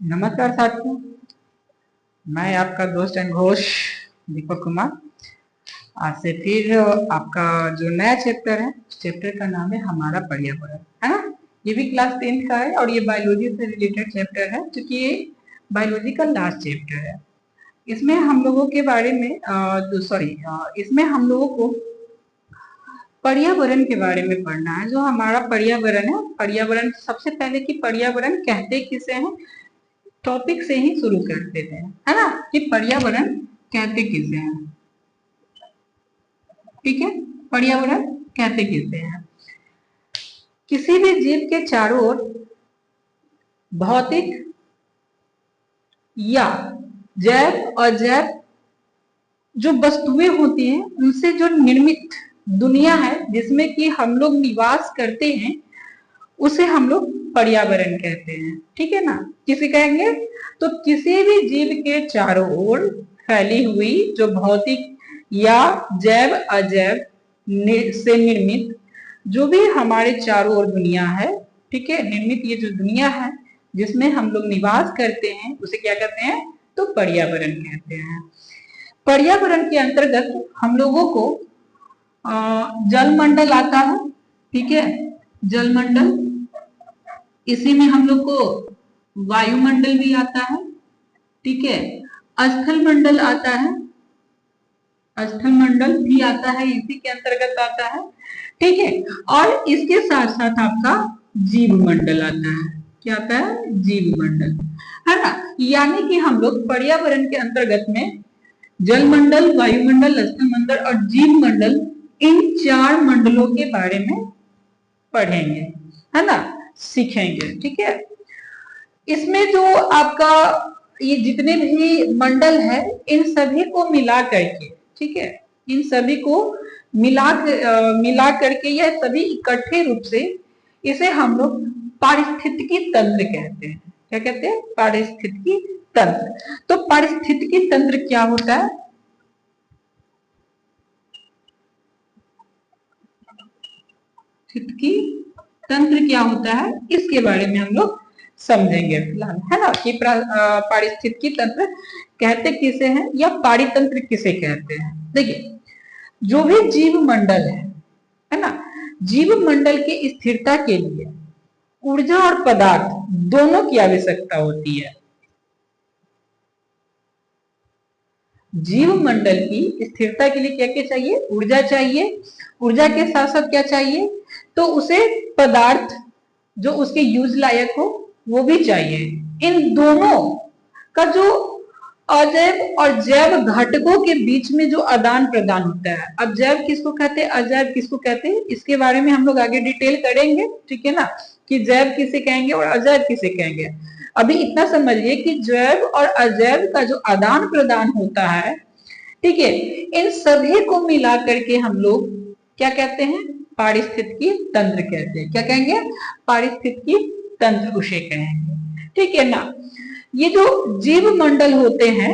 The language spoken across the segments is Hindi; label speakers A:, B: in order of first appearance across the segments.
A: नमस्कार साथियों, मैं आपका दोस्त एंड घोष दीपक कुमार। आज से फिर आपका जो नया चैप्टर है, चैप्टर का नाम है हमारा पर्यावरण, है ना। ये भी क्लास 10th का है और ये बायोलॉजी से रिलेटेड चैप्टर है, क्योंकि ये बायोलॉजी का लास्ट चैप्टर है। इसमें हम लोगों के बारे में इसमें हम लोगों को पर्यावरण के बारे में पढ़ना है। जो हमारा पर्यावरण है, पर्यावरण सबसे पहले कि पर्यावरण कहते किसे हैं, टॉपिक से ही शुरू कर देते हैं, है ना, कि पर्यावरण कहते किसे हैं। ठीक है, पर्यावरण कहते किसे हैं। किसी भी जीव के चारों ओर भौतिक या जैव अजैव जो वस्तुएं होती हैं, उनसे जो निर्मित दुनिया है जिसमें कि हम लोग निवास करते हैं, उसे हम लोग पर्यावरण कहते हैं। ठीक है ना। किसे कहेंगे, तो किसी भी जीव के चारों ओर फैली हुई जो भौतिक या जैव अजैव से निर्मित जो भी हमारे चारों ओर दुनिया है, ठीक है, निर्मित ये जो दुनिया है जिसमें हम लोग निवास करते हैं, उसे क्या कहते हैं, तो पर्यावरण कहते हैं। पर्यावरण के अंतर्गत हम लोगों को जलमंडल आता है। ठीक है, जलमंडल, इसी में हम लोग को वायुमंडल भी आता है। ठीक है, स्थल मंडल आता है, स्थल मंडल भी आता है, इसी के अंतर्गत आता है। ठीक है, और इसके साथ साथ आपका जीव मंडल आता है। क्या आता है, जीव मंडल, है ना। यानी कि हम लोग पर्यावरण के अंतर्गत में जलमंडल, वायुमंडल, स्थल मंडल और जीव मंडल, इन 4 मंडलों के बारे में पढ़ेंगे, है ना, सीखेंगे। ठीक है, इसमें जो आपका ये जितने भी मंडल है, इन सभी को मिला करके, ठीक है, इन सभी को मिला करके यह सभी इकट्ठे रूप से इसे हम लोग पारिस्थितिकी तंत्र कहते हैं। क्या कहते हैं, पारिस्थितिकी तंत्र। तो पारिस्थितिकी तंत्र क्या होता है, पारिस्थितिकी तंत्र क्या होता है, इसके बारे में हम लोग समझेंगे फिलहाल, है ना, कि पारिस्थितिकी तंत्र कहते किसे हैं या पारितंत्र किसे कहते हैं। देखिए, जो भी जीव मंडल है ना, जीव मंडल की स्थिरता के लिए ऊर्जा और पदार्थ दोनों की आवश्यकता होती है। जीव मंडल की स्थिरता के लिए क्या क्या चाहिए, ऊर्जा चाहिए, ऊर्जा के साथ साथ क्या चाहिए, तो उसे पदार्थ जो उसके यूज लायक हो वो भी चाहिए। इन दोनों का जो अजैव और जैव घटकों के बीच में जो आदान प्रदान होता है, अब जैव किसको कहते हैं, अजैव किसको कहते हैं, इसके बारे में हम लोग आगे डिटेल करेंगे। ठीक है ना, कि जैव किसे कहेंगे और अजैव किसे कहेंगे। अभी इतना समझिए कि जैव और अजैव का जो आदान प्रदान होता है, ठीक है, इन सभी को मिला करके हम लोग क्या कहते हैं, पारिस्थितिकी तंत्र कहते हैं। क्या कहेंगे, पारिस्थितिकी तंत्र उसे कहेंगे। ठीक है ना। ये जो जीव मंडल होते हैं,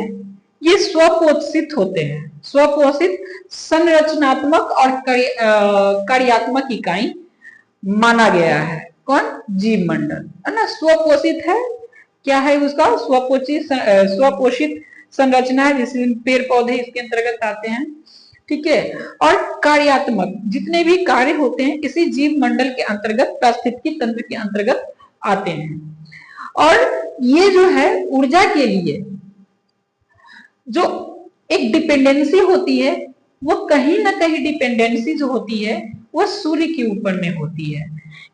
A: ये स्वपोषित होते हैं, स्वपोषित संरचनात्मक और कार्यात्मक इकाई माना गया है। कौन, जीव मंडल, है ना, स्वपोषित है। क्या है उसका, स्वपोषित संरचना है, जिसमें पेड़ पौधे इसके अंतर्गत आते हैं। ठीक है, और कार्यात्मक, जितने भी कार्य होते हैं इसी जीव मंडल के अंतर्गत, पारिस्थितिकी तंत्र के अंतर्गत आते हैं। और ये जो है ऊर्जा के लिए जो एक डिपेंडेंसी होती है, वो कहीं ना कहीं डिपेंडेंसी जो होती है वो सूर्य के ऊपर में होती है।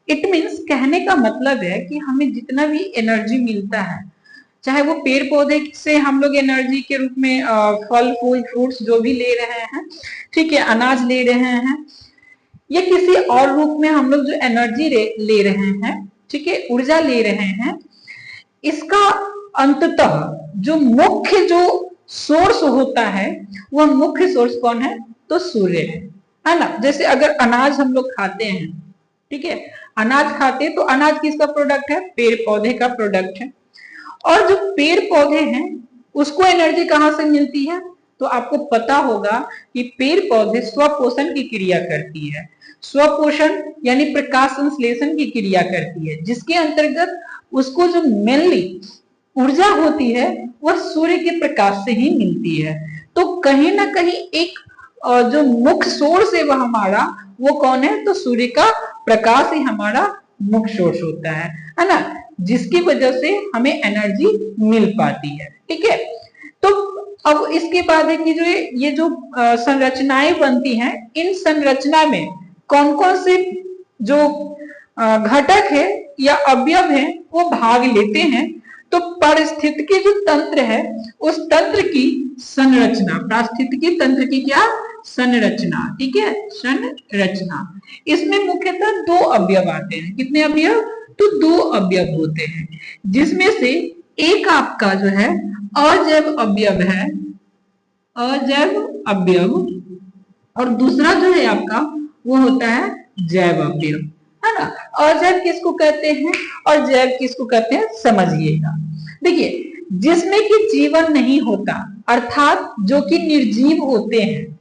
A: इट मीन्स, कहने का मतलब है कि हमें जितना भी एनर्जी मिलता है, चाहे वो पेड़ पौधे से हम लोग एनर्जी के रूप में फल फूल फ्रूट्स जो भी ले रहे हैं, ठीक है, अनाज ले रहे हैं, या किसी और रूप में हम लोग जो एनर्जी ले रहे हैं, ठीक है, ऊर्जा ले रहे हैं, इसका अंततः जो मुख्य जो सोर्स होता है, वह मुख्य सोर्स कौन है, तो सूर्य है ना। जैसे अगर अनाज हम लोग खाते हैं, ठीक है, अनाज खाते हैं तो अनाज किसका प्रोडक्ट है, पेड़ पौधे का प्रोडक्ट है। और जो पेड़ पौधे हैं उसको एनर्जी कहां से मिलती है, तो आपको पता होगा कि पेड़ पौधे स्वपोषण की क्रिया करती है। स्वपोषण यानी प्रकाश संश्लेषण की क्रिया करती है, जिसके अंतर्गत उसको जो मेनली ऊर्जा होती है वह सूर्य के प्रकाश से ही मिलती है। तो कहीं ना कहीं एक जो मुख्य सोर्स है वह हमारा, वो कौन है? तो सूर्य का प्रकाश ही हमारा मुख्य सोर्स होता है ना, जिसकी वजह से हमें एनर्जी मिल पाती है। ठीक है, तो अब इसके बाद है कि जो ये जो संरचनाएं बनती हैं, इन संरचना में कौन कौन से जो घटक है या अवयव है वो भाग लेते हैं। तो पारिस्थितिकी जो तंत्र है उस तंत्र की संरचना, पारिस्थितिकी तंत्र की क्या संरचना, ठीक है, संरचना, इसमें मुख्यतः दो अवयव आते हैं। कितने अवयव? तो दो अवयव होते हैं, जिसमें से एक आपका जो है अजैव अवयव है, अजैव अवयव, और दूसरा जो है आपका वो होता है जैव अवयव, है ना। अजैव किसको कहते हैं और जैव किसको कहते हैं, समझिएगा। देखिए, जिसमें कि जीवन नहीं होता, अर्थात जो कि निर्जीव होते हैं,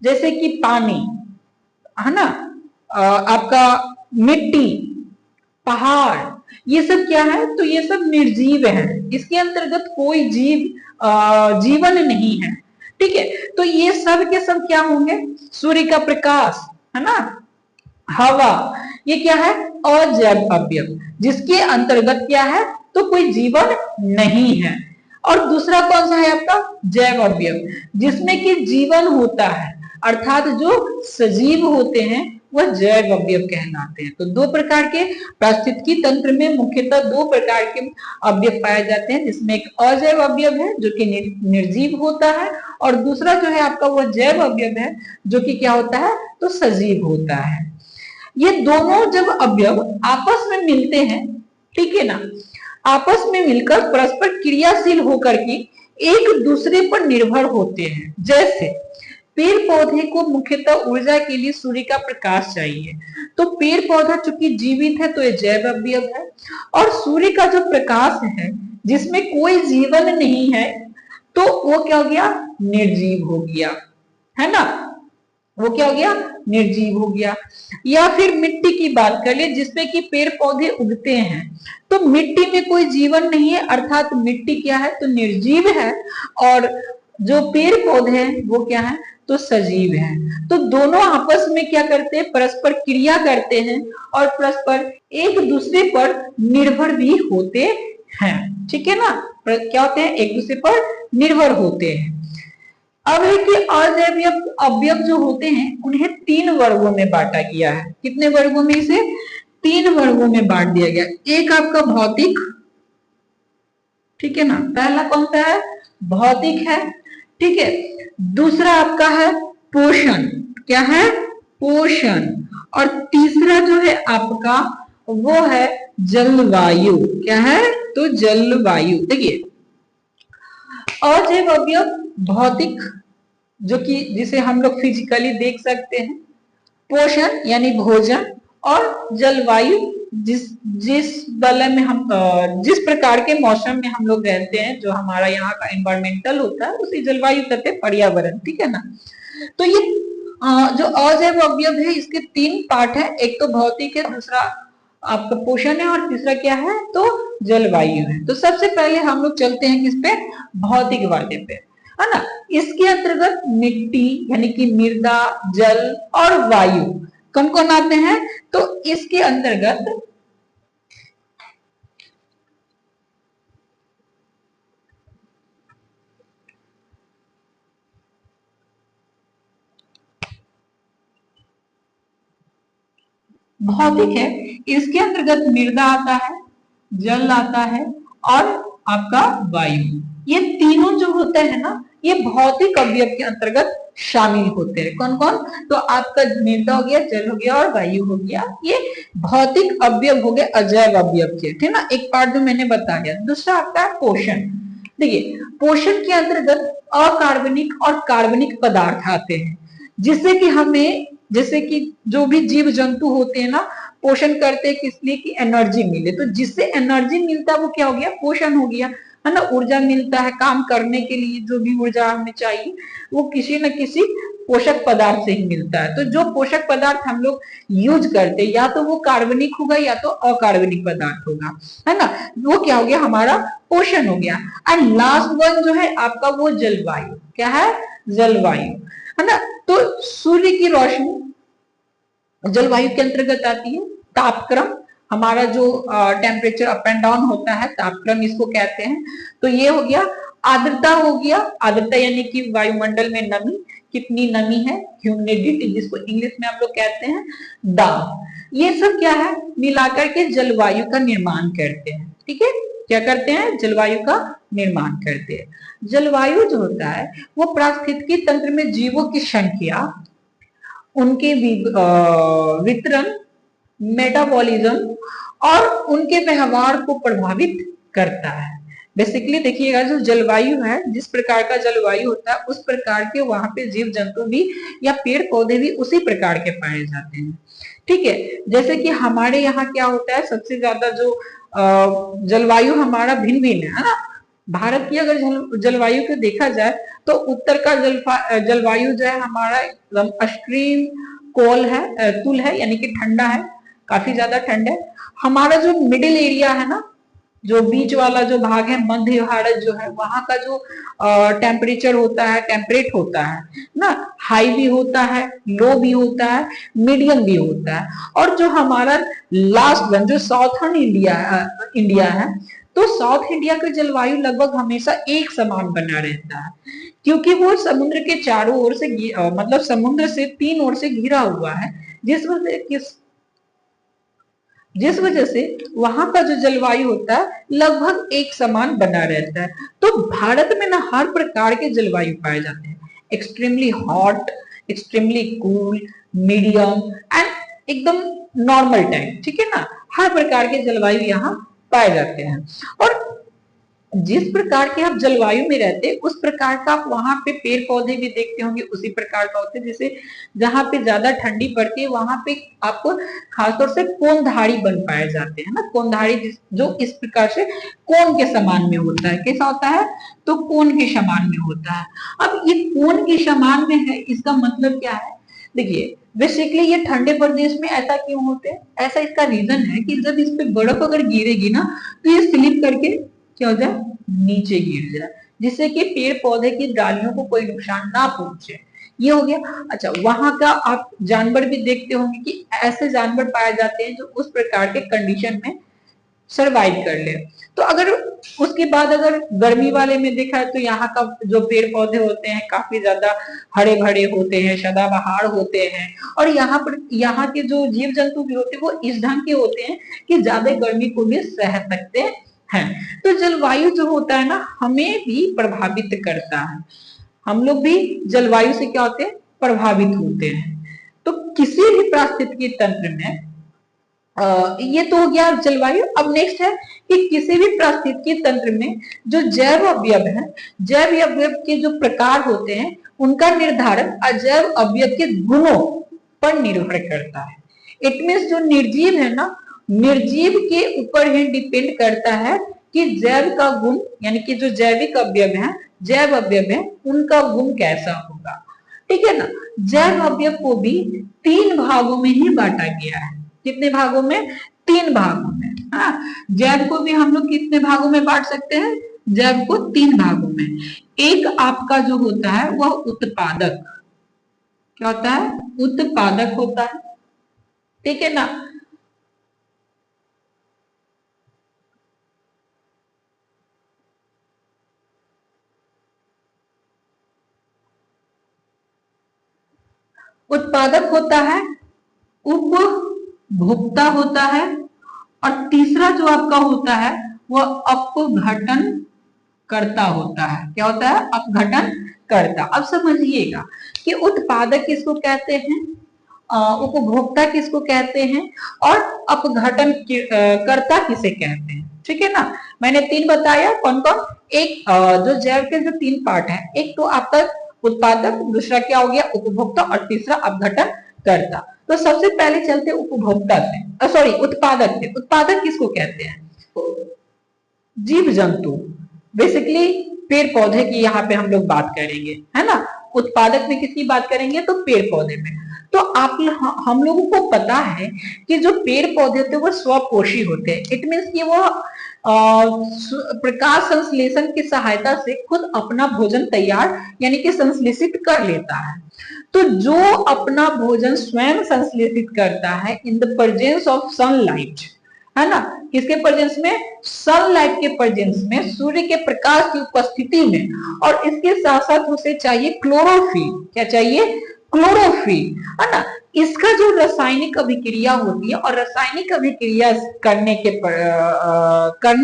A: जैसे कि पानी, है ना, आपका मिट्टी, पहाड़, ये सब क्या है? तो ये सब निर्जीव है, इसके अंतर्गत कोई जीवन नहीं है। ठीक है, तो ये सब के सब क्या होंगे? सूर्य का प्रकाश, है ना, हवा, ये क्या है? अजैव अवयव, जिसके अंतर्गत क्या है? तो कोई जीवन नहीं है। और दूसरा कौन सा है आपका? जैव अवयव, जिसमें कि जीवन होता है, अर्थात जो सजीव होते हैं वह जैव अवयव कहलाते हैं। तो दो प्रकार के पारिस्थितिकी तंत्र में मुख्यतः दो प्रकार के अवयव पाए जाते हैं, जिसमें एक अजैव अवयव है जो कि निर्जीव होता है, और दूसरा जो है आपका वह जैव अवयव है जो कि क्या होता है? तो सजीव होता है। ये दोनों जब अवयव आपस में मिलते हैं, ठीक है ना, आपस में मिलकर परस्पर क्रियाशील होकर के एक दूसरे पर निर्भर होते हैं। जैसे पेड़ पौधे को मुख्यतः ऊर्जा के लिए सूर्य का प्रकाश चाहिए, तो पेड़ पौधा चूंकि जीवित है तो ये जैव अवयव है, और सूर्य का जो प्रकाश है जिसमें कोई जीवन नहीं है तो वो क्या हो गया? निर्जीव हो गया, है ना, वो क्या हो गया? निर्जीव हो गया। या फिर मिट्टी की बात कर ले, जिसमें कि पेड़ पौधे उगते हैं, तो मिट्टी में कोई जीवन नहीं है, अर्थात मिट्टी क्या है? तो निर्जीव है, और जो पेड़ पौधे हैं वो क्या है? तो सजीव है। तो दोनों आपस में क्या करते हैं? परस्पर क्रिया करते हैं और परस्पर एक दूसरे पर निर्भर भी होते हैं। ठीक है ना, क्या होते हैं? एक दूसरे पर निर्भर होते हैं। अब है कि अजैव अवयव जो होते हैं उन्हें तीन वर्गों में बांटा गया है। कितने वर्गों में? इसे तीन वर्गों में बांट दिया गया। एक आपका भौतिक, ठीक है ना, पहला कौन सा है? भौतिक है, ठीक है। दूसरा आपका है पोषण, क्या है? पोषण। और तीसरा जो है आपका वो है जलवायु, क्या है? तो जलवायु। देखिए, अजैव अवयव भौतिक, जो कि जिसे हम लोग फिजिकली देख सकते हैं, पोषण यानी भोजन, और जलवायु जिस बल में हम जिस प्रकार के मौसम में हम लोग रहते हैं, जो हमारा यहाँ का एनवायरमेंटल होता है उसे जलवायु कहते हैं, पर्यावरण। ठीक है ना। तो ये जो अजैव अवयव है इसके तीन पार्ट है, एक तो भौतिक है, दूसरा आपका पोषण है, और तीसरा क्या है? तो जलवायु है। तो सबसे पहले हम लोग चलते हैं किस पे? भौतिक वाले पे, है ना। इसके अंतर्गत मिट्टी यानी कि मृदा, जल और वायु कौन कौन आते हैं? तो इसके अंतर्गत भौतिक है, इसके अंतर्गत मृदा आता है, जल आता है और आपका वायु। ये तीनों जो होते हैं ना, ये भौतिक अवयव के अंतर्गत शामिल होते हैं। कौन कौन? तो आपका मृदा हो गया, जल हो गया और वायु हो गया, ये भौतिक अवयव हो गए अजैव अवयव के। ठीक है ना, एक पार्ट जो मैंने बताया। दूसरा आपका है पोषण। देखिए, पोषण के अंतर्गत अकार्बनिक और कार्बनिक पदार्थ आते हैं, जिससे कि हमें, जैसे कि जो भी जीव जंतु होते हैं ना, पोषण करते हैं किस लिए? कि एनर्जी मिले। तो जिससे एनर्जी मिलता है वो क्या हो गया? पोषण हो गया। है ना, ऊर्जा मिलता है काम करने के लिए, जो भी ऊर्जा हमें चाहिए वो किसी न किसी पोषक पदार्थ से ही मिलता है। तो जो पोषक पदार्थ हम लोग यूज करते हैं या तो वो कार्बनिक होगा या तो अकार्बनिक पदार्थ होगा, है ना, वो क्या हो गया हमारा पोषण हो गया। एंड लास्ट वन जो है आपका वो जलवायु, क्या है, जलवायु, है ना। तो सूर्य की रोशनी जलवायु के अंतर्गत आती है। तापक्रम, हमारा जो टेम्परेचर अप एंड डाउन होता है, तापक्रम इसको कहते हैं। तो ये हो गया। आर्द्रता हो गया, आर्द्रता यानी कि वायुमंडल में नमी, कितनी नमी है, ह्यूमिडिटी जिसको इंग्लिश में हम लोग कहते हैं दाब, ये सब क्या है मिलाकर के जलवायु का निर्माण करते हैं। ठीक है, क्या करते हैं, जलवायु का निर्माण करते हैं। जलवायु जो होता है वो पारिस्थितिकी तंत्र में जीवों की संख्या, उनके वितरण, मेटाबॉलिज्म और उनके व्यवहार को प्रभावित करता है। बेसिकली देखिएगा जो जलवायु है, जिस प्रकार का जलवायु होता है उस प्रकार के वहां पे जीव जंतु भी या पेड़ पौधे भी उसी प्रकार के पाए जाते हैं। ठीक है, जैसे कि हमारे यहाँ क्या होता है, सबसे ज्यादा जो जलवायु हमारा भिन्न भिन्न है ना। भारत की अगर जलवायु को देखा जाए तो उत्तर का जलवायु जो है हमारा एकदम एक्सट्रीम कोल है, तुल है, यानी कि ठंडा है, काफी ज्यादा ठंड है। हमारा जो मिडिल एरिया है ना, जो बीच वाला जो भाग है, मध्य भारत जो है, वहां का जो टेम्परेचर होता है, टेम्परेट होता है ना, हाई भी होता है, लो भी होता है, मीडियम भी होता है। और जो हमारा लास्ट वन जो साउथर्न इंडिया है, तो साउथ इंडिया का जलवायु लगभग हमेशा एक समान बना रहता है, क्योंकि वो समुद्र के चारों ओर से मतलब समुद्र से 3 ओर से घिरा हुआ है, जिस वजह से वहां का जो जलवायु होता है लगभग एक समान बना रहता है। तो भारत में ना हर प्रकार के जलवायु पाए जाते हैं, extremely hot, extremely cool, medium and एकदम नॉर्मल टाइप। ठीक है ना, हर प्रकार के जलवायु यहाँ पाए जाते हैं। और जिस प्रकार के आप जलवायु में रहते हैं उस प्रकार का आप वहां पे पेड़ पौधे भी देखते होंगे उसी प्रकार का होते हैं। जैसे जहां पे ज्यादा ठंडी पड़ती है वहां पे आपको खासतौर से कोनधारी बन पाए जाते हैं ना, कोनधारी जो इस प्रकार से कोन के समान में होता है। कैसा होता है, तो कोन के समान में होता है। अब ये कोन के समान में है, इसका मतलब क्या है, देखिए बेसिकली ये ठंडे प्रदेश में ऐसा क्यों होते हैं, ऐसा इसका रीजन है कि जब इस पे बर्फ अगर गिरेगी ना तो ये स्लिप करके क्या हो जाए, नीचे गिर जाए, जिससे कि पेड़ पौधे की डालियों को कोई नुकसान ना पहुंचे। ये हो गया। अच्छा, वहां का आप जानवर भी देखते होंगे कि ऐसे जानवर पाए जाते हैं जो उस प्रकार के कंडीशन में सरवाइव कर ले। तो अगर उसके बाद अगर गर्मी वाले में देखा है तो यहाँ का जो पेड़ पौधे होते हैं काफी ज्यादा हरे भरे होते हैं, सदाबहार होते हैं, और यहाँ के जो जीव जंतु भी होते हैं वो इस ढंग के होते हैं कि ज्यादा गर्मी को भी सह सकते हैं। तो जलवायु जो होता है ना हमें भी प्रभावित करता है, हम लोग भी जलवायु से क्या होते हैं, प्रभावित होते हैं। तो किसी भी पारिस्थितिकी तंत्र में ये तो हो गया जलवायु। अब नेक्स्ट है कि किसी भी पारिस्थितिकी तंत्र में जो जैव अवयव है, जैव अवयव के जो प्रकार होते हैं उनका निर्धारण अजैव अवयव के गुणों पर निर्भर करता है। इट मीन्स जो निर्जीव है ना, निर्जीव के ऊपर ही डिपेंड करता है कि जैव का गुण, यानी कि जो जैविक अवयव है, जैव अवयव है, उनका गुण कैसा होगा। ठीक है ना, जैव अवयव को भी 3 भागों में ही बांटा गया है। कितने भागों में, 3 भागों में। हाँ, जैव को भी हम लोग कितने भागों में बांट सकते हैं, जैव को 3 भागों में। एक आपका जो होता है वह उत्पादक, क्या होता है, उत्पादक होता है। ठीक है ना, उत्पादक होता है, उपभोक्ता होता है, और तीसरा जो आपका होता है वह अपघटन करता होता है। क्या होता है, अपघटन करता। अब समझिएगा कि उत्पादक किसको कहते हैं, उपभोक्ता किसको कहते हैं, और अपघटन करता किसे कहते हैं। ठीक है ना, मैंने 3 बताया, कौन कौन, एक जो जैव के जो 3 पार्ट है, एक तो आपका उत्पादक, दूसरा क्या हो गया उपभोक्ता, और तीसरा अपघटन करता। तो सबसे पहले चलते उपभोक्ता से, सॉरी उत्पादक से। उत्पादक किसको कहते हैं, जीव जंतु, बेसिकली पेड़ पौधे की यहाँ पे हम लोग बात करेंगे, है ना। उत्पादक में किसकी बात करेंगे, तो पेड़ पौधे में। तो हम लोगों को पता है कि जो पेड़ पौधे होते हैं वो स्वपोषी होते हैं। इट मीन्स कि वो प्रकाश संश्लेषण की सहायता से खुद अपना भोजन तैयार यानी कि संश्लेषित कर लेता है। तो जो अपना भोजन स्वयं संश्लेषित करता है in the presence of sunlight, है ना, किसके प्रेजेंस में, सनलाइट के प्रेजेंस में, सूर्य के प्रकाश की उपस्थिति में, और इसके साथ साथ उसे चाहिए क्लोरोफिल। क्या चाहिए, क्लोरोफिल, है ना। इसका जो रासायनिक अभिक्रिया होती है और रासायनिक अभिक्रिया करने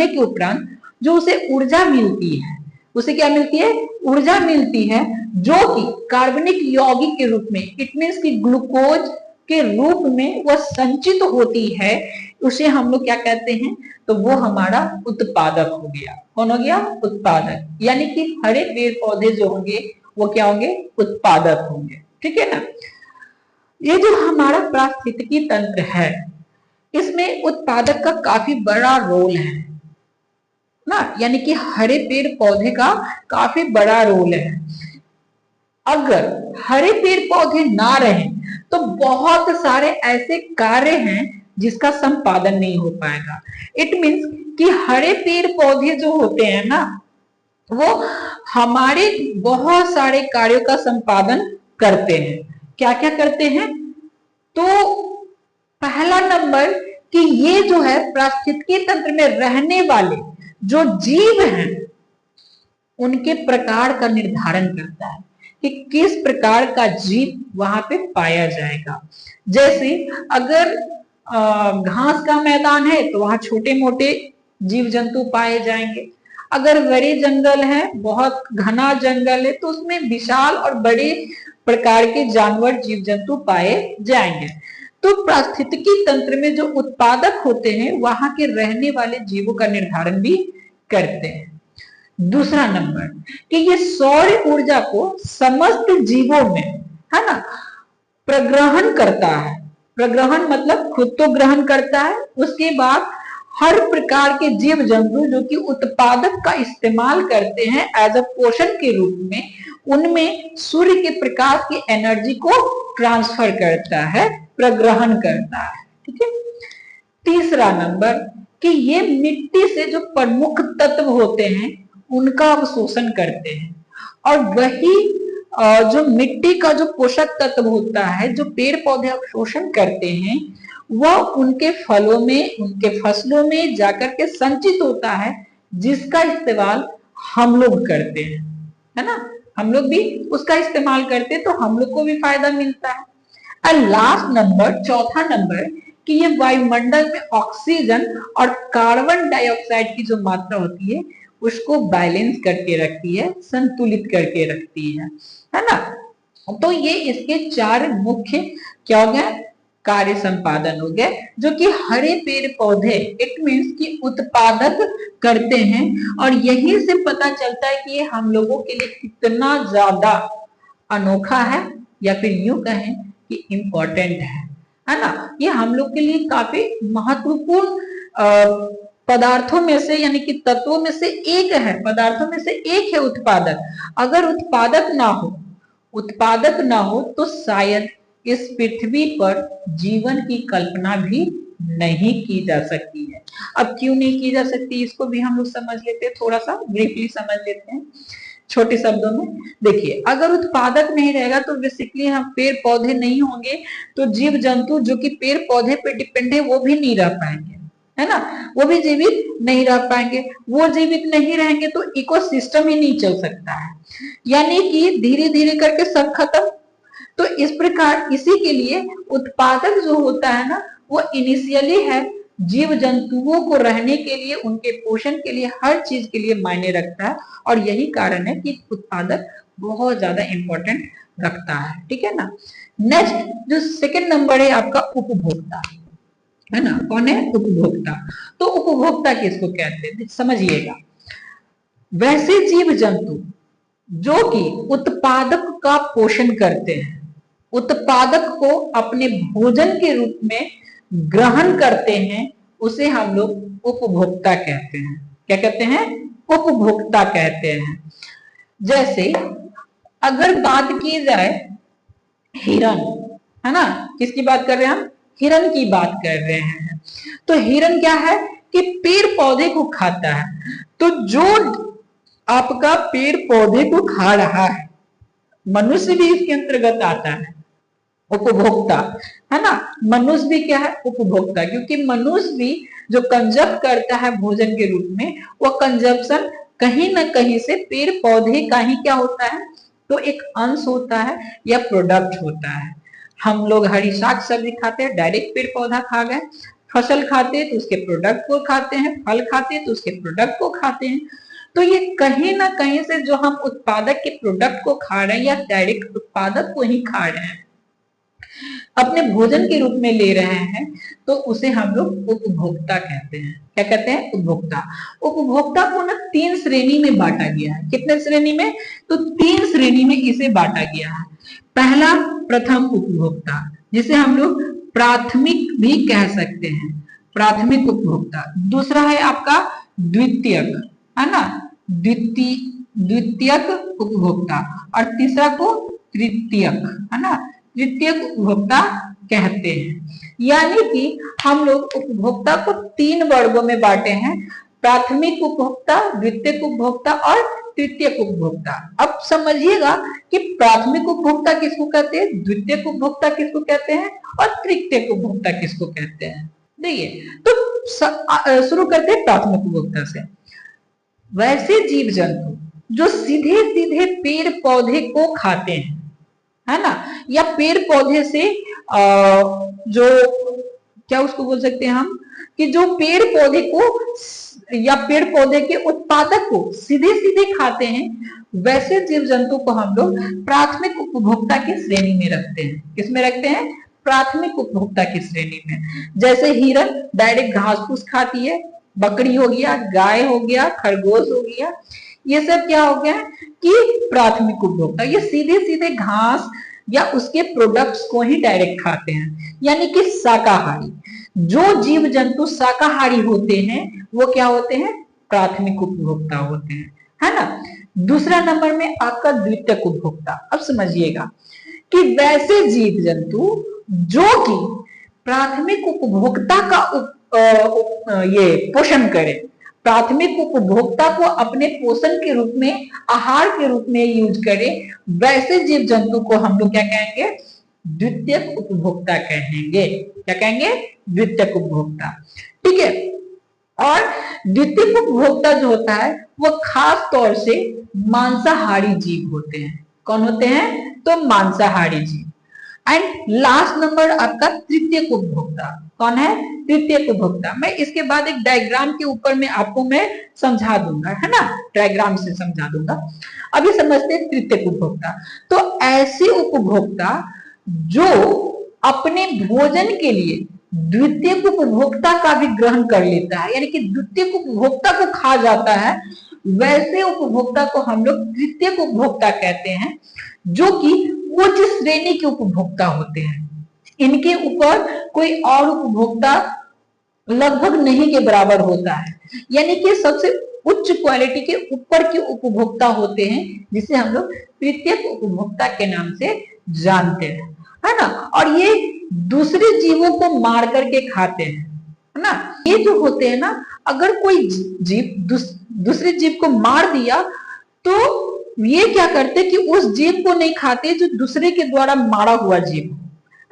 A: के उपरांत जो उसे ऊर्जा मिलती है, उसे क्या मिलती है, ऊर्जा मिलती है, जो कि कार्बनिक यौगिक के रूप में, इट मीन्स कि ग्लूकोज के रूप में वह संचित होती है, उसे हम लोग क्या कहते हैं, तो वो हमारा उत्पादक हो गया। कौन हो गया, उत्पादक। यानी कि हरे पेड़ पौधे जो होंगे वो क्या होंगे, उत्पादक होंगे। ठीक है ना। ये जो हमारा पारिस्थितिकी तंत्र है इसमें उत्पादक का काफी बड़ा रोल है ना, यानी कि हरे पेड़ पौधे का काफी बड़ा रोल है। अगर हरे पेड़ पौधे ना रहे तो बहुत सारे ऐसे कार्य हैं जिसका संपादन नहीं हो पाएगा। इट मीन्स कि हरे पेड़ पौधे जो होते हैं ना वो हमारे बहुत सारे कार्यों का संपादन करते हैं। क्या क्या करते हैं, तो पहला नंबर कि ये जो है पारिस्थितिकी तंत्र में रहने वाले जो जीव हैं उनके प्रकार का निर्धारण करता है कि किस प्रकार का जीव वहां पे पाया जाएगा। जैसे अगर घास का मैदान है तो वहां छोटे मोटे जीव जंतु पाए जाएंगे। अगर बड़े जंगल है, बहुत घना जंगल है, तो उसमें विशाल और बड़े प्रकार के जानवर जीव जंतु पाए जाएंगे। तो पारिस्थितिकी तंत्र में जो उत्पादक होते हैं वहां के रहने वाले जीवों का निर्धारण भी करते हैं। दूसरा नंबर कि ये सौर ऊर्जा को समस्त जीवों में, है ना, प्रग्रहण करता है। प्रग्रहण मतलब खुद तो ग्रहण करता है, उसके बाद हर प्रकार के जीव जंतु जो कि उत्पादक का इस्तेमाल करते हैं एज अ पोषण के रूप में, उनमें सूर्य के प्रकाश की एनर्जी को ट्रांसफर करता है, प्रग्रहण करता है। ठीक है। तीसरा नंबर कि ये मिट्टी से जो प्रमुख तत्व होते हैं उनका अवशोषण करते हैं, और वही जो मिट्टी का जो पोषक तत्व होता है जो पेड़ पौधे अवशोषण करते हैं वह उनके फलों में, उनके फसलों में जाकर के संचित होता है, जिसका इस्तेमाल हम लोग करते हैं, है ना। हम लोग भी उसका इस्तेमाल करते हैं तो हम लोग को भी फायदा मिलता है। और लास्ट नंबर, चौथा नंबर कि ये वायुमंडल में ऑक्सीजन और कार्बन डाइऑक्साइड की जो मात्रा होती है उसको बैलेंस करके रखती है, संतुलित करके रखती है ना। तो ये इसके चार मुख्य क्या हो गए, कार्य संपादन हो गए, जो कि हरे पेड़ पौधे इट मीन्स की उत्पादक करते हैं। और यही से पता चलता है कि ये हम लोगों के लिए कितना ज्यादा अनोखा है, या फिर यूं कहें कि इम्पोर्टेंट है ना। ये हम लोग के लिए काफी महत्वपूर्ण पदार्थों में से यानी कि तत्वों में से एक है, पदार्थों में से एक है उत्पादक। अगर उत्पादक ना हो तो शायद इस पृथ्वी पर जीवन की कल्पना भी नहीं की जा सकती है। अब क्यों नहीं की जा सकती इसको भी हम लोग समझ लेते हैं, थोड़ा सा ब्रीफली समझ लेते हैं छोटे शब्दों में। देखिए, अगर उत्पादक नहीं रहेगा तो बेसिकली हम पेड़ पौधे नहीं होंगे, तो जीव जंतु जो कि पेड़ पौधे पे डिपेंड है वो भी नहीं रह पाएंगे, है ना, वो भी जीवित नहीं रह पाएंगे। वो जीवित नहीं रहेंगे तो इकोसिस्टम ही नहीं चल सकता है, यानी कि धीरे धीरे करके सब खत्म। तो इस प्रकार इसी के लिए उत्पादक जो होता है ना वो इनिशियली है जीव जंतुओं को रहने के लिए, उनके पोषण के लिए, हर चीज के लिए मायने रखता है। और यही कारण है कि उत्पादक बहुत ज्यादा इंपॉर्टेंट रखता है। ठीक है ना। नेक्स्ट जो सेकंड नंबर है आपका उपभोक्ता, है ना। कौन है, उपभोक्ता। तो उपभोक्ता किसको कहते हैं समझिएगा। वैसे जीव जंतु जो कि उत्पादक का पोषण करते हैं, उत्पादक को अपने भोजन के रूप में ग्रहण करते हैं, उसे हम लोग उपभोक्ता कहते हैं। क्या कहते हैं, उपभोक्ता कहते हैं। जैसे अगर बात की जाए हिरन, है ना, किसकी बात कर रहे हैं हम? हिरन की बात कर रहे हैं। तो हिरन क्या है कि पेड़ पौधे को खाता है। तो जो आपका पेड़ पौधे को खा रहा है, मनुष्य भी इसके अंतर्गत आता है, उपभोक्ता, है ना। मनुष्य भी क्या है? उपभोक्ता, क्योंकि मनुष्य भी जो कंजप्ट करता है भोजन के रूप में, वह कंजप्शन कहीं ना कहीं से पेड़ पौधे का ही क्या होता है? तो एक अंश होता है या प्रोडक्ट होता है। हम लोग हरी साग सब्जी खाते हैं, डायरेक्ट पेड़ पौधा खा गए। फसल खाते हैं तो उसके प्रोडक्ट को खाते हैं, फल खाते हैं तो उसके प्रोडक्ट को खाते हैं। तो ये कहीं ना कहीं से जो हम उत्पादक के प्रोडक्ट को खा रहे हैं या डायरेक्ट उत्पादक को ही खा रहे हैं, अपने भोजन के रूप में ले रहे हैं, तो उसे हम लोग उपभोक्ता कहते हैं। क्या कहते हैं? उपभोक्ता। उपभोक्ता को ना 3 श्रेणी में बांटा गया है। कितने श्रेणी में? तो 3 श्रेणी में इसे बांटा गया है। पहला प्रथम उपभोक्ता, जिसे हम लोग प्राथमिक भी कह सकते हैं, प्राथमिक उपभोक्ता। दूसरा है आपका द्वितीयक, है ना, द्वितीयक उपभोक्ता। और तीसरा को तृतीयक, है ना, तृतीयक उपभोक्ता कहते हैं। यानी कि हम लोग उपभोक्ता को 3 वर्गों में बांटे हैं, प्राथमिक उपभोक्ता, द्वितीयक उपभोक्ता और तृतीयक उपभोक्ता। अब समझिएगा कि प्राथमिक उपभोक्ता किसको कहते हैं, द्वितीयक उपभोक्ता किसको कहते हैं और तृतीयक उपभोक्ता किसको कहते हैं। देखिए, तो शुरू करते हैं प्राथमिक उपभोक्ता से। वैसे जीव जंतु जो सीधे सीधे पेड़ पौधे को खाते हैं, है ना, या पेड़ पौधे से जो क्या उसको बोल सकते हैं हम, कि जो पेड़ पौधे को या पेड़ पौधे के उत्पादक को सीधे सीधे खाते हैं, वैसे जीव जंतु को हम लोग प्राथमिक उपभोक्ता की श्रेणी में रखते हैं। किसमें रखते हैं? प्राथमिक उपभोक्ता की श्रेणी में। जैसे हिरन डायरेक्ट घास फूस खाती है, बकरी हो गया, गाय हो गया, खरगोश हो गया, ये सब क्या हो गया कि प्राथमिक उपभोक्ता, ये सीधे सीधे घास या उसके प्रोडक्ट्स को ही डायरेक्ट खाते हैं, यानी कि शाकाहारी। जो जीव जंतु शाकाहारी होते हैं वो क्या होते हैं? प्राथमिक उपभोक्ता होते हैं, है ना। दूसरा नंबर में आपका द्वितीयक उपभोक्ता। अब समझिएगा कि वैसे जीव जंतु जो कि प्राथमिक उपभोक्ता का ये पोषण करे, प्राथमिक उपभोक्ता को अपने पोषण के रूप में, आहार के रूप में यूज करे, वैसे जीव जंतु को हम लोग क्या कहेंगे? द्वितीयक उपभोक्ता कहेंगे। क्या कहेंगे? द्वितीयक उपभोक्ता। ठीक है। और द्वितीयक उपभोक्ता जो होता है वो खास तौर से मांसाहारी जीव होते हैं। कौन होते हैं? तो मांसाहारी जीव। एंड लास्ट नंबर आपका तृतीयक उपभोक्ता। कौन है? तृतीयक उपभोक्ता। मैं इसके बाद एक डायग्राम के ऊपर में आपको मैं समझा दूंगा, है ना, डायग्राम से समझा दूंगा। अभी समझते हैं तृतीयक उपभोक्ता। तो ऐसे उपभोक्ता जो अपने भोजन के लिए द्वितीयक उपभोक्ता का भी ग्रहण कर लेता है, यानी कि द्वितीयक उपभोक्ता को खा जाता है, वैसे उपभोक्ता को हम लोग तृतीयक उपभोक्ता कहते हैं, जो कि उच्च श्रेणी के उपभोक्ता होते हैं। इनके ऊपर कोई और उपभोक्ता लगभग नहीं के बराबर होता है, यानी कि सबसे उच्च क्वालिटी के ऊपर के उपभोक्ता होते हैं, जिसे हम लोग तृतीयक उपभोक्ता के नाम से जानते हैं, है ना। और ये दूसरे जीवों को मार करके खाते हैं, है ना। ये जो होते हैं ना, अगर कोई जीव दूसरे जीव को मार दिया तो ये क्या करते कि उस जीव को नहीं खाते जो दूसरे के द्वारा मारा हुआ जीव,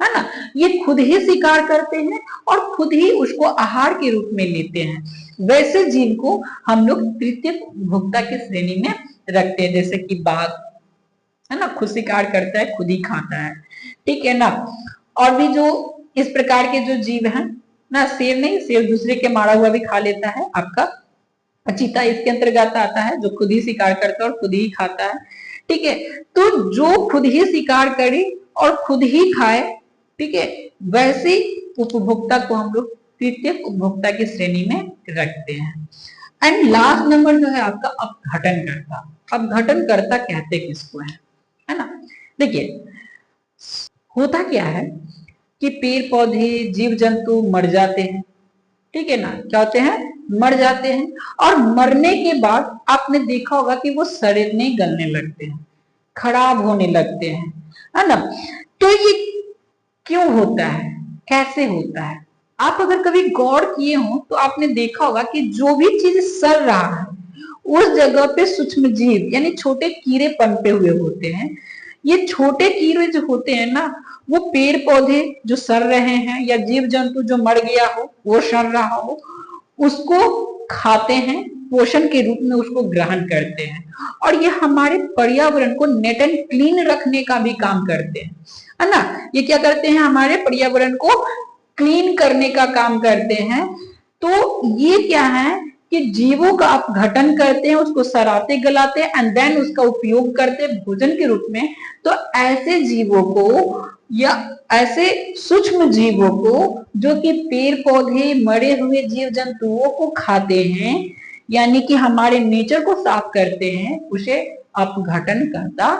A: है ना। ये खुद ही शिकार करते हैं और खुद ही उसको आहार के रूप में लेते हैं। वैसे जीव को हम लोग तृतीयक उपभोक्ता की श्रेणी में रखते हैं। जैसे कि बाघ, है ना, खुद शिकार करता है, खुद ही खाता है, ठीक है ना। और भी जो इस प्रकार के जो जीव हैं ना, शेर नहीं, शेर दूसरे के मारा हुआ भी खा लेता है। आपका चीता इसके अंतर्गत आता है, जो खुद ही शिकार करता है और खुद ही खाता है, ठीक है। तो जो खुद ही शिकार करे और खुद ही खाए, ठीक है, वैसे उपभोक्ता को हम लोग तृतीयक उपभोक्ता की श्रेणी में रखते हैं। एंड लास्ट नंबर जो है आपका अपघटनकर्ता। अपघटनकर्ता कहते किसको है ना। देखिए, होता क्या है कि पेड़ पौधे जीव जंतु मर जाते हैं, ठीक है ना। क्या होते हैं? मर जाते हैं, और मरने के बाद आपने देखा होगा कि वो सड़ने गलने लगते हैं, खराब होने लगते हैं, है ना। तो ये क्यों होता है, कैसे होता है? आप अगर कभी गौर किए हो तो आपने देखा होगा कि जो भी चीज सड़ रहा है उस जगह पे सूक्ष्म जीव यानी छोटे कीड़े पनपे हुए होते हैं। ये छोटे कीड़े जो होते हैं ना, वो पेड़ पौधे जो सड़ रहे हैं या जीव जंतु जो मर गया हो, वो सड़ रहा हो, उसको खाते हैं, पोषण के रूप में उसको ग्रहण करते हैं, और ये हमारे पर्यावरण को नेट एंड क्लीन रखने का भी काम करते हैं, है ना। ये क्या करते हैं, हमारे पर्यावरण को क्लीन करने का काम करते हैं। तो ये क्या है कि जीवों का अपघटन करते हैं, उसको सराते गलाते हैं एंड देन उसका उपयोग करते हैं भोजन के रूप में। तो ऐसे जीवों को या ऐसे सूक्ष्म जीवों को जो कि पेड़ पौधे मरे हुए जीव जंतुओं को खाते हैं, यानी कि हमारे नेचर को साफ करते हैं, उसे अपघटनकर्ता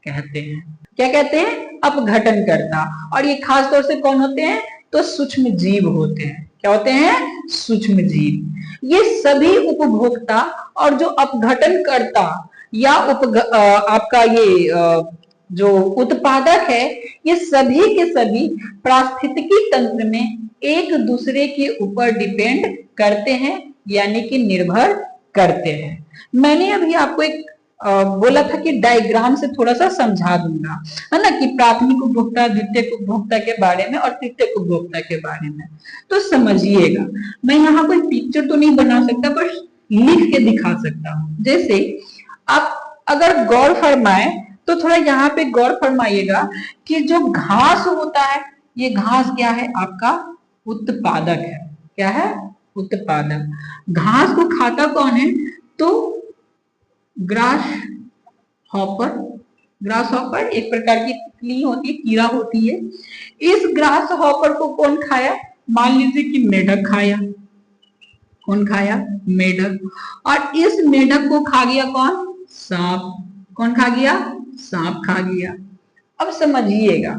A: कहते हैं। क्या कहते हैं? अपघटनकर्ता। और ये खास तौर से कौन होते हैं? तो सूक्ष्म जीव होते हैं। क्या होते हैं? सूक्ष्म जीव। ये सभी उपभोक्ता और जो अपघटनकर्ता या आपका ये जो उत्पादक है, ये सभी के सभी पारिस्थितिकी तंत्र में एक दूसरे के ऊपर डिपेंड करते हैं, यानी कि निर्भर करते हैं। मैंने अभी आपको एक बोला था कि डायग्राम से थोड़ा सा समझा दूंगा, है ना, कि प्राथमिक उपभोक्ता, द्वितीयक उपभोक्ता के बारे में और तृतीयक उपभोक्ता के बारे में। तो समझिएगा, मैं यहाँ कोई पिक्चर तो नहीं बना सकता, पर लिख के दिखा सकता हूँ। जैसे आप अगर गौर फरमाए तो थोड़ा यहाँ पे गौर फरमाइएगा कि जो घास होता है, ये घास क्या है? आपका उत्पादक है। क्या है? उत्पादक। घास को खाता कौन है? तो ग्रास हॉपर। ग्रास हॉपर एक प्रकार की तितली होती है, कीड़ा होती है। इस ग्रास हॉपर को कौन खाया? मान लीजिए कि मेढक खाया। कौन खाया? मेढक। और इस मेढक को खा गया कौन? सांप। कौन खा गया? सांप खा गया। अब समझिएगा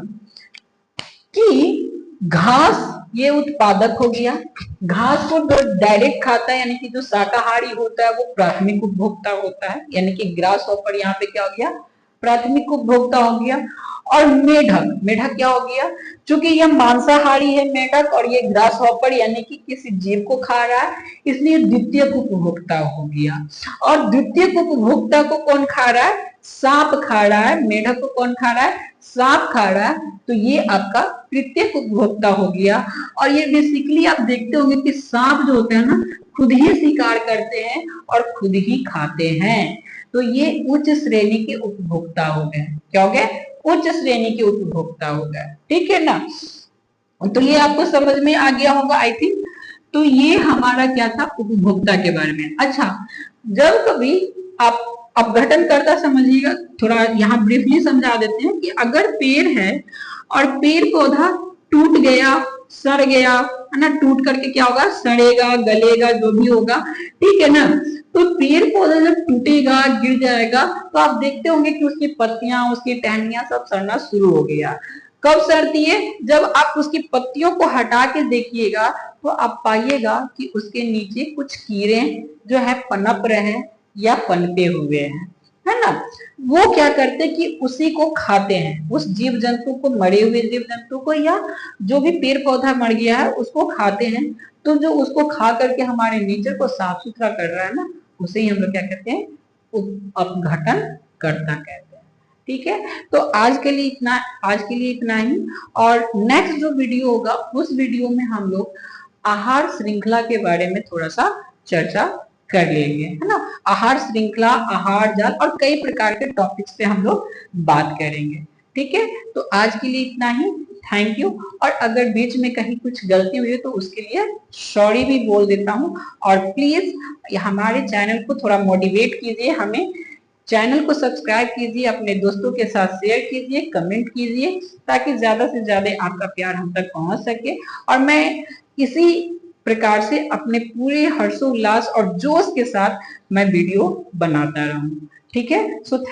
A: कि घास ये उत्पादक हो गया, घास को जो डायरेक्ट खाता है यानी कि जो शाकाहारी होता है वो प्राथमिक उपभोक्ता होता है, यानी कि ग्रास हॉपर यहाँ पे क्या हो गया? प्राथमिक उपभोक्ता हो गया। और मेढक, मेढक क्या हो गया? चूंकि यह मांसाहारी है मेढक और ये ग्रास हॉपर यानी कि किसी जीव को खा रहा है, इसलिए द्वितीयक उपभोक्ता हो गया। और द्वितीयक उपभोक्ता को कौन खा रहा है? सांप खा रहा है। मेढक को कौन खा रहा है? सांप खा रहा है। तो ये आपका तृतीयक उपभोक्ता हो गया। और ये बेसिकली आप देखते होंगे कि सांप जो होते हैं ना, खुद ही शिकार करते हैं और खुद ही खाते हैं। तो ये उच्च श्रेणी के उपभोक्ता हो गए। क्या हो गए? उच्च श्रेणी के उपभोक्ता हो गए। ठीक है ना। तो ये आपको समझ में आ गया होगा आई थिंक। तो ये हमारा क्या था? उपभोक्ता के बारे में। अच्छा, जब कभी आप अपघटनकर्ता समझिएगा, थोड़ा यहाँ ब्रीफली समझा देते हैं कि अगर पेड़ है और पेड़ पौधा टूट गया, सड़ गया, है ना, टूट करके क्या होगा? सड़ेगा, गलेगा, जो भी होगा, ठीक है ना। तो पेड़ पौधा जब टूटेगा, गिर जाएगा, तो आप देखते होंगे कि उसकी पत्तियां, उसकी टहनियां सब सड़ना शुरू हो गया। कब सड़ती है? जब आप उसकी पत्तियों को हटा के देखिएगा तो आप पाइएगा कि उसके नीचे कुछ कीड़े जो है पनप रहे हैं या पनपे हुए हैं, है ना। वो क्या करते कि उसी को खाते हैं, उस जीव जंतु को, मरे हुए जीव जंतु को या जो भी पेड़ पौधा मर गया है उसको खाते हैं। तो जो उसको खा करके हमारे नेचर को साफ सुथरा कर रहा है ना, उसे ही हम लोग क्या कहते हैं? अपघटन करता कहते हैं। ठीक है, तो आज के लिए इतना ही। और नेक्स्ट जो वीडियो होगा उस वीडियो में हम लोग आहार श्रृंखला के बारे में थोड़ा सा चर्चा कर लेंगे, है ना। आहार श्रृंखला, आहार जाल और कई प्रकार के टॉपिक्स पे हम लोग बात करेंगे। ठीक है, तो आज के लिए इतना ही। Thank you. और अगर बीच में कहीं कुछ गलती हुई तो उसके लिए सॉरी भी बोल देता हूँ। और प्लीज हमारे चैनल को थोड़ा मोटिवेट कीजिए, हमें चैनल को सब्सक्राइब कीजिए, अपने दोस्तों के साथ शेयर कीजिए, कमेंट कीजिए, ताकि ज्यादा से ज्यादा आपका प्यार हम तक पहुंच सके। और मैं इसी प्रकार से अपने पूरे हर्षोल्लास और जोश के साथ मैं वीडियो बनाता रहूं। ठीक है, सो थैंक